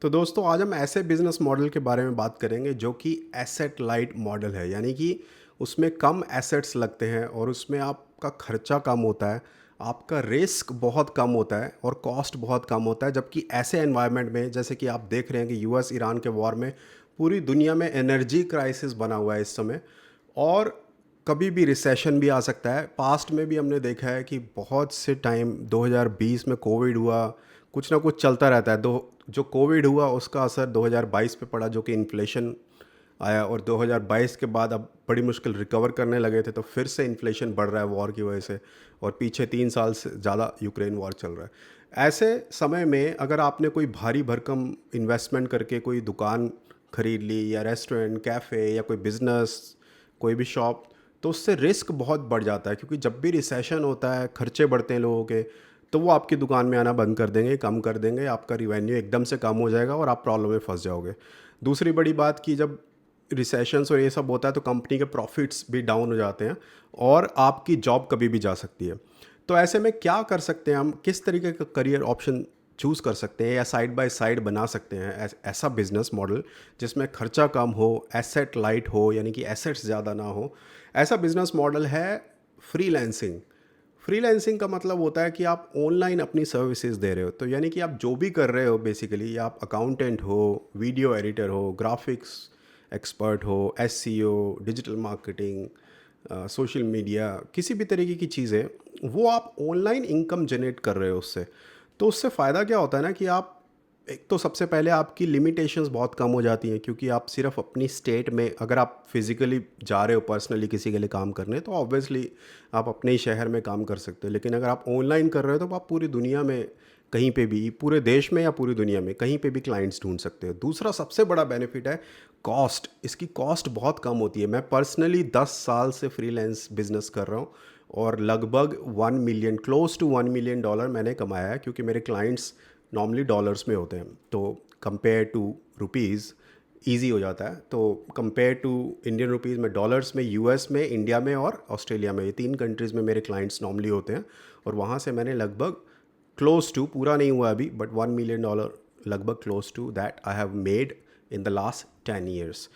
तो दोस्तों आज हम ऐसे बिजनेस मॉडल के बारे में बात करेंगे जो कि एसेट लाइट मॉडल है। यानी कि उसमें कम एसेट्स लगते हैं और उसमें आपका खर्चा कम होता है, आपका रिस्क बहुत कम होता है और कॉस्ट बहुत कम होता है। जबकि ऐसे एनवायरनमेंट में जैसे कि आप देख रहे हैं कि यूएस ईरान के वॉर में पूरी दुनिया में एनर्जी क्राइसिस बना हुआ है इस समय, और कभी भी रिसेशन भी आ सकता है। पास्ट में भी हमने देखा है कि बहुत से टाइम 2020 में कोविड हुआ, कुछ ना कुछ चलता रहता है। दो जो कोविड हुआ उसका असर 2022 पे पड़ा, जो कि इन्फ्लेशन आया, और 2022 के बाद अब बड़ी मुश्किल रिकवर करने लगे थे, तो फिर से इन्फ्लेशन बढ़ रहा है वॉर की वजह से। और पीछे 3 साल से ज़्यादा यूक्रेन वॉर चल रहा है। ऐसे समय में अगर आपने कोई भारी भरकम इन्वेस्टमेंट करके कोई दुकान खरीद ली, या रेस्टोरेंट, कैफ़े, या कोई बिज़नेस, कोई भी शॉप, तो उससे रिस्क बहुत बढ़ जाता है। क्योंकि जब भी रिसेशन होता है, खर्चे बढ़ते हैं लोगों के, तो वो आपकी दुकान में आना बंद कर देंगे, कम कर देंगे, आपका रिवेन्यू एकदम से कम हो जाएगा और आप प्रॉब्लम में फंस जाओगे। दूसरी बड़ी बात कि जब रिसेशंस और ये सब होता है तो कंपनी के प्रॉफिट्स भी डाउन हो जाते हैं और आपकी जॉब कभी भी जा सकती है। तो ऐसे में क्या कर सकते हैं हम, किस तरीके का करियर ऑप्शन चूज़ कर सकते हैं या साइड बाय साइड बना सकते हैं ऐसा बिजनेस मॉडल जिसमें खर्चा कम हो, एसेट लाइट हो, यानी कि एसेट्स ज़्यादा ना हो। ऐसा बिजनेस मॉडल है फ्रीलैंसिंग। फ्रीलैंसिंग का मतलब होता है कि आप ऑनलाइन अपनी सर्विसेज दे रहे हो। तो यानी कि आप जो भी कर रहे हो बेसिकली, या आप अकाउंटेंट हो, वीडियो एडिटर हो, ग्राफिक्स एक्सपर्ट हो, SEO, digital marketing, social media, किसी भी तरीके की चीज़ें, वो आप ऑनलाइन इनकम जनरेट कर रहे हो उससे। तो उससे फ़ायदा क्या होता है ना कि आप, एक तो सबसे पहले आपकी लिमिटेशंस बहुत कम हो जाती हैं। क्योंकि आप सिर्फ अपनी स्टेट में, अगर आप फिज़िकली जा रहे हो पर्सनली किसी के लिए काम करने, तो ऑब्वियसली आप अपने ही शहर में काम कर सकते हो। लेकिन अगर आप ऑनलाइन कर रहे हो तो आप पूरी दुनिया में कहीं पे भी, पूरे देश में या पूरी दुनिया में कहीं पे भी क्लाइंट्स ढूंढ सकते हो। दूसरा सबसे बड़ा बेनिफिट है कॉस्ट। इसकी कॉस्ट बहुत कम होती है। मैं पर्सनली 10 साल से फ्रीलांस बिजनेस कर रहा हूँ और लगभग 1 मिलियन, क्लोज टू $1 मिलियन मैंने कमाया है। क्योंकि मेरे क्लाइंट्स नॉर्मली डॉलर्स में होते हैं, तो कंपेयर टू रुपीज़ ईजी हो जाता है। तो कंपेयर टू इंडियन रुपीज़ में, डॉलर्स में, यूएस में, इंडिया में और ऑस्ट्रेलिया में, ये 3 कंट्रीज़ में मेरे क्लाइंट्स नॉर्मली होते हैं। और वहाँ से मैंने लगभग क्लोज टू, पूरा नहीं हुआ अभी, बट $1 मिलियन लगभग close to that I have made in the last 10 years.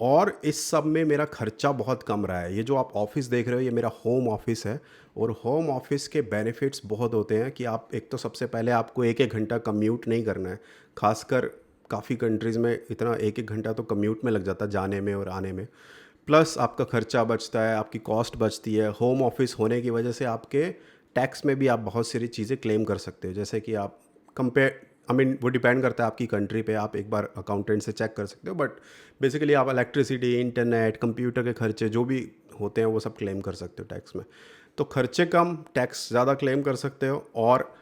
और इस सब में मेरा खर्चा बहुत कम रहा है। ये जो आप ऑफिस देख रहे हो, ये मेरा होम ऑफिस है। और होम ऑफिस के बेनिफिट्स बहुत होते हैं कि आप, एक तो सबसे पहले आपको एक एक घंटा कम्यूट नहीं करना है। खासकर काफ़ी कंट्रीज़ में इतना एक एक घंटा तो कम्यूट में लग जाता है, जाने में और आने में। प्लस आपका खर्चा बचता है, आपकी कॉस्ट बचती है। होम ऑफिस होने की वजह से आपके टैक्स में भी आप बहुत सारी चीज़ें क्लेम कर सकते हो। जैसे कि आप कंपेयर, आई मीन वो डिपेंड करता है आपकी कंट्री पे, आप एक बार अकाउंटेंट से चेक कर सकते हो। बट बेसिकली आप इलेक्ट्रिसिटी, इंटरनेट, कंप्यूटर के खर्चे जो भी होते हैं वो सब क्लेम कर सकते हो टैक्स में। तो खर्चे कम, टैक्स ज़्यादा क्लेम कर सकते हो। और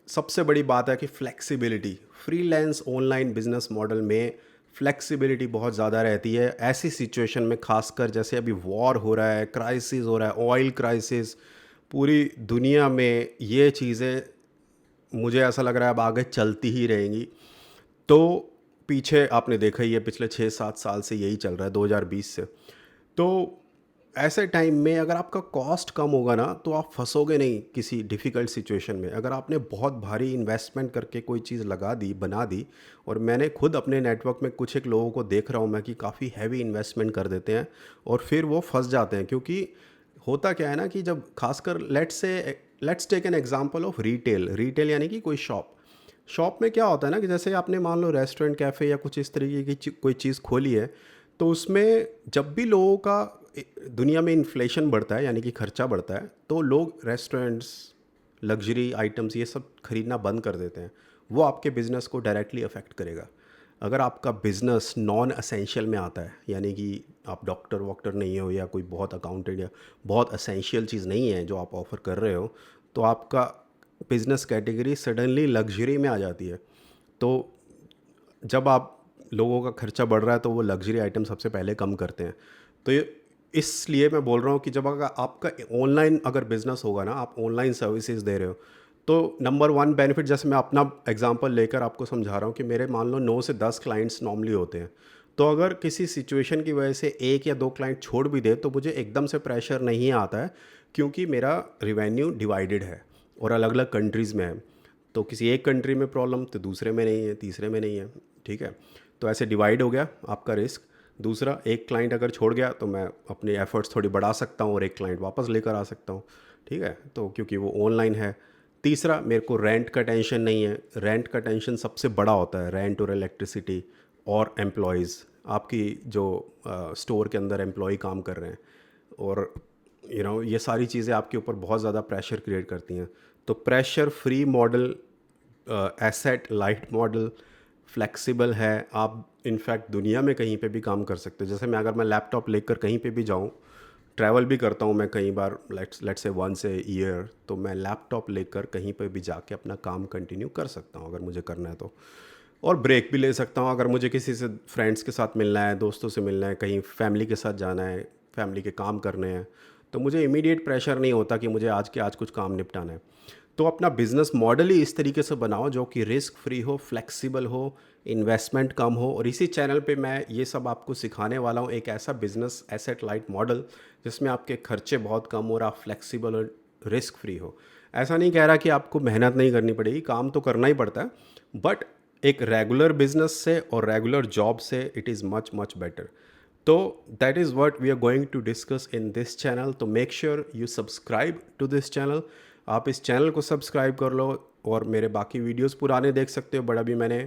सबसे बड़ी बात है कि flexibility, freelance online business model में फ्लेक्सिबिलिटी बहुत ज़्यादा रहती है। ऐसी सिचुएशन में, खासकर जैसे अभी वॉर हो रहा है, क्राइसिस हो रहा है, ऑयल क्राइसिस पूरी दुनिया में, ये चीज़ें मुझे ऐसा लग रहा है अब आगे चलती ही रहेंगी। तो पीछे आपने देखा ही है, पिछले 6-7 साल से यही चल रहा है, 2020 से। तो ऐसे टाइम में अगर आपका कॉस्ट कम होगा ना, तो आप फंसोगे नहीं किसी डिफ़िकल्ट सिचुएशन में। अगर आपने बहुत भारी इन्वेस्टमेंट करके कोई चीज़ लगा दी, बना दी, और मैंने खुद अपने नेटवर्क में कुछ एक लोगों को देख रहा हूँ मैं कि काफ़ी हैवी इन्वेस्टमेंट कर देते हैं और फिर वो फंस जाते हैं। क्योंकि होता क्या है ना कि जब खासकर, let's take an example of retail. Retail यानी कि कोई शॉप। शॉप में क्या होता है ना कि जैसे आपने मान लो रेस्टोरेंट, कैफ़े या कुछ इस तरीके की कोई चीज़ खोली है, तो उसमें जब भी लोगों का दुनिया में इन्फ्लेशन बढ़ता है, यानी कि खर्चा बढ़ता है, तो लोग रेस्टोरेंट्स, लग्जरी आइटम्स, ये सब खरीदना बंद कर देते हैं। वो आपके बिज़नेस को डायरेक्टली अफेक्ट करेगा। अगर आपका बिज़नेस नॉन असेंशियल में आता है, यानी कि आप डॉक्टर वॉक्टर नहीं हो, या कोई बहुत अकाउंटेंट, या बहुत असेंशियल चीज़ नहीं है जो आप ऑफ़र कर रहे हो, तो आपका बिज़नेस कैटेगरी सडनली लग्जरी में आ जाती है। तो जब आप, लोगों का खर्चा बढ़ रहा है, तो वो लग्जरी आइटम सबसे पहले कम करते हैं। तो ये, इसलिए मैं बोल रहा हूँ कि जब अगर आपका ऑनलाइन अगर बिज़नेस होगा ना, आप ऑनलाइन सर्विसेज दे रहे हो, तो नंबर वन बेनिफिट, जैसे मैं अपना एग्जांपल लेकर आपको समझा रहा हूँ कि मेरे मान लो 9 से 10 क्लाइंट्स नॉर्मली होते हैं। तो अगर किसी सिचुएशन की वजह से एक या दो क्लाइंट छोड़ भी दे, तो मुझे एकदम से प्रेशर नहीं आता है। क्योंकि मेरा रिवेन्यू डिवाइडेड है और अलग अलग कंट्रीज़ में है। तो किसी एक कंट्री में प्रॉब्लम तो दूसरे में नहीं है, तीसरे में नहीं है, ठीक है। तो ऐसे डिवाइड हो गया आपका रिस्क। दूसरा, एक क्लाइंट अगर छोड़ गया तो मैं अपने एफर्ट्स थोड़ी बढ़ा सकता हूँ और एक क्लाइंट वापस लेकर आ सकता हूँ, ठीक है, तो क्योंकि वो ऑनलाइन है। तीसरा, मेरे को रेंट का टेंशन नहीं है। रेंट का टेंशन सबसे बड़ा होता है, रेंट और इलेक्ट्रिसिटी और एम्प्लॉयज़, आपकी जो स्टोर के अंदर एम्प्लॉय काम कर रहे हैं, और ये सारी चीज़ें आपके ऊपर बहुत ज़्यादा प्रेशर क्रिएट करती हैं। तो pressure free model, asset light model flexible है। आप इनफैक्ट दुनिया में कहीं पे भी काम कर सकते हो। जैसे मैं लैपटॉप लेकर कहीं पे भी जाऊँ, ट्रैवल भी करता हूँ मैं कई बार, let's say once a year, तो मैं लैपटॉप लेकर कहीं पे भी जाके अपना काम कंटिन्यू कर सकता हूँ अगर मुझे करना है तो। और ब्रेक भी ले सकता हूँ अगर मुझे किसी से, फ्रेंड्स के साथ मिलना है, दोस्तों से मिलना है, कहीं फैमिली के साथ जाना है, फैमिली के काम करने हैं, तो मुझे इमीडिएट प्रेशर नहीं होता कि मुझे आज कुछ काम निपटाना है। तो अपना बिजनेस मॉडल ही इस तरीके से बनाओ जो कि रिस्क फ्री हो, फ्लेक्सिबल हो, इन्वेस्टमेंट कम हो। और इसी चैनल पे मैं ये सब आपको सिखाने वाला हूँ, एक ऐसा बिजनेस एसेट लाइट मॉडल जिसमें आपके खर्चे बहुत कम हो और आप फ्लेक्सिबल और रिस्क फ्री हो। ऐसा नहीं कह रहा कि आपको मेहनत नहीं करनी पड़ेगी, काम तो करना ही पड़ता है, बट एक रेगुलर बिजनेस से और रेगुलर जॉब से it is much much better. तो that is what we are going to discuss in this channel. तो make sure you subscribe to this channel. आप इस चैनल को सब्सक्राइब कर लो और मेरे बाकी वीडियोस पुराने देख सकते हो। बट अभी मैंने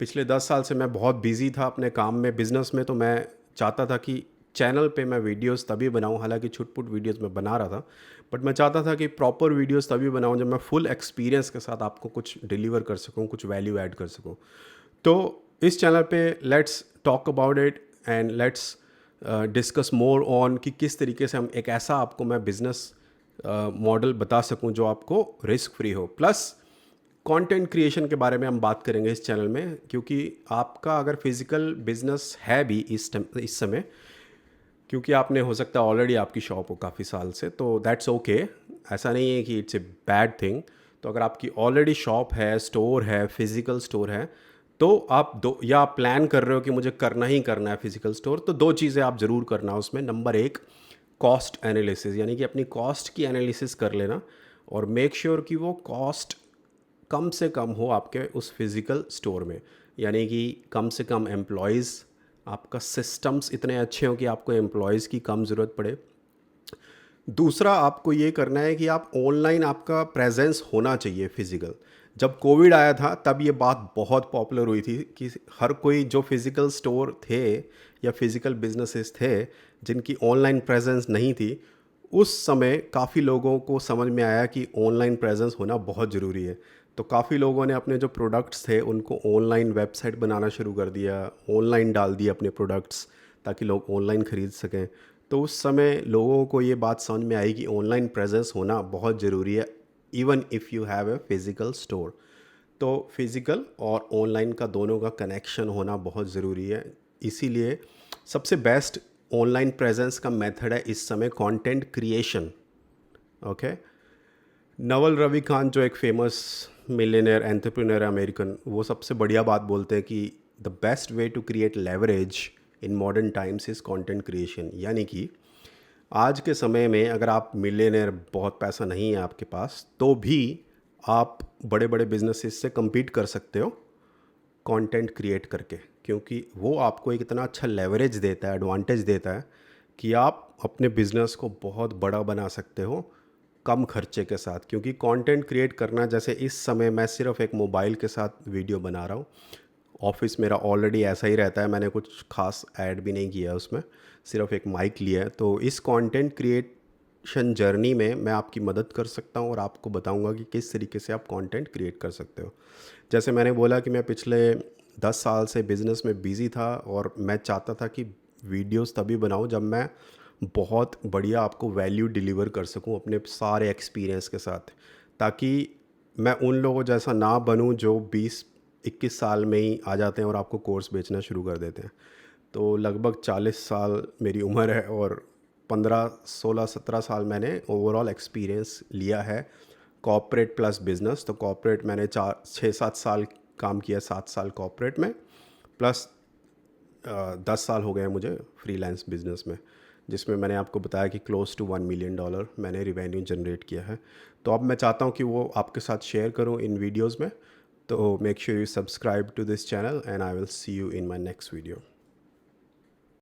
पिछले 10 साल से मैं बहुत बिजी था अपने काम में, बिजनेस में, तो मैं चाहता था कि चैनल पे मैं वीडियोस तभी बनाऊं, हालांकि छुटपुट वीडियोस मैं बना रहा था, बट मैं चाहता था कि प्रॉपर वीडियोस तभी बनाऊं जब मैं फुल एक्सपीरियंस के साथ आपको कुछ डिलीवर कर सकूं, कुछ वैल्यू ऐड कर सकूं। तो इस चैनल पे let's talk about it and let's discuss more on कि किस तरीके से हम एक ऐसा आपको मैं बिजनेस मॉडल बता सकूं जो आपको रिस्क फ्री हो। प्लस कंटेंट क्रिएशन के बारे में हम बात करेंगे इस चैनल में, क्योंकि आपका अगर फिजिकल बिजनेस है भी इस समय, क्योंकि आपने हो सकता है ऑलरेडी आपकी शॉप हो काफ़ी साल से, तो दैट्स ओके, ऐसा नहीं है कि इट्स ए बैड थिंग। तो अगर आपकी ऑलरेडी शॉप है, स्टोर है, फिजिकल स्टोर है, तो आप दो, या आप प्लान कर रहे हो कि मुझे करना ही करना है फिजिकल स्टोर, तो दो चीज़ें आप ज़रूर करना उसमें। नंबर एक, कॉस्ट एनालिसिस, यानी कि अपनी कॉस्ट की एनालिसिस कर लेना और मेक श्योर कि वो कॉस्ट कम से कम हो आपके उस फिज़िकल स्टोर में, यानी कि कम से कम एम्प्लॉयज़, आपका सिस्टम्स इतने अच्छे हों कि आपको एम्प्लॉयज़ की कम ज़रूरत पड़े। दूसरा, आपको ये करना है कि आप ऑनलाइन, आपका प्रेजेंस होना चाहिए फिज़िकल। जब कोविड आया था तब ये बात बहुत पॉपुलर हुई थी कि हर कोई जो फिज़िकल स्टोर थे या फिज़िकल बिजनेसेस थे जिनकी ऑनलाइन प्रेजेंस नहीं थी, उस समय काफ़ी लोगों को समझ में आया कि ऑनलाइन प्रेजेंस होना बहुत ज़रूरी है। तो काफ़ी लोगों ने अपने जो प्रोडक्ट्स थे उनको ऑनलाइन वेबसाइट बनाना शुरू कर दिया, ऑनलाइन डाल दिए अपने प्रोडक्ट्स, ताकि लोग ऑनलाइन ख़रीद सकें। तो उस समय लोगों को ये बात समझ में आई कि ऑनलाइन प्रेजेंस होना बहुत ज़रूरी है, even if you have a physical store. तो फिज़िकल और ऑनलाइन का दोनों का कनेक्शन होना बहुत ज़रूरी है। इसीलिए सबसे बेस्ट ऑनलाइन प्रेजेंस का मेथड है इस समय content creation. Okay, Naval Ravikant जो एक फेमस मिलियनेयर एंटरप्रेन्योर अमेरिकन, वो सबसे बढ़िया बात बोलते हैं कि the best way to create leverage in modern times is content creation. यानी कि आज के समय में अगर आप मिलियनेयर, बहुत पैसा नहीं है आपके पास, तो भी आप बड़े बड़े बिजनेसेस से compete कर सकते हो कंटेंट क्रिएट करके, क्योंकि वो आपको एक इतना अच्छा लेवरेज देता है, एडवांटेज देता है कि आप अपने बिजनेस को बहुत बड़ा बना सकते हो कम खर्चे के साथ। क्योंकि कंटेंट क्रिएट करना, जैसे इस समय मैं सिर्फ एक मोबाइल के साथ वीडियो बना रहा हूँ, ऑफिस मेरा ऑलरेडी ऐसा ही रहता है, मैंने कुछ खास ऐड भी नहीं किया उसमें, सिर्फ एक माइक लिया है। तो इस कंटेंट क्रिएशन जर्नी में मैं आपकी मदद कर सकता हूँ और आपको बताऊँगा कि किस तरीके से आप कंटेंट क्रिएट कर सकते हो। जैसे मैंने बोला कि मैं पिछले 10 साल से बिज़नेस में बिज़ी था और मैं चाहता था कि वीडियोस तभी बनाऊं जब मैं बहुत बढ़िया आपको वैल्यू डिलीवर कर सकूं अपने सारे एक्सपीरियंस के साथ, ताकि मैं उन लोगों जैसा ना बनूं जो 20-21 साल में ही आ जाते हैं और आपको कोर्स बेचना शुरू कर देते हैं। तो लगभग 40 साल मेरी उम्र है और 15-16-17 साल मैंने ओवरऑल एक्सपीरियंस लिया है कॉर्पोरेट प्लस बिज़नेस। तो कॉर्पोरेट मैंने 4-6-7 साल काम किया, 7 साल कॉर्पोरेट में, प्लस 10 साल हो गए हैं मुझे फ्रीलांस बिजनेस में। जिसमें मैंने आपको बताया कि क्लोज टू $1 मिलियन मैंने रिवेन्यू जनरेट किया है। तो अब मैं चाहता हूँ कि वो आपके साथ शेयर करूँ इन वीडियोज़ में। तो make sure you subscribe to this channel and I will see you in my next video.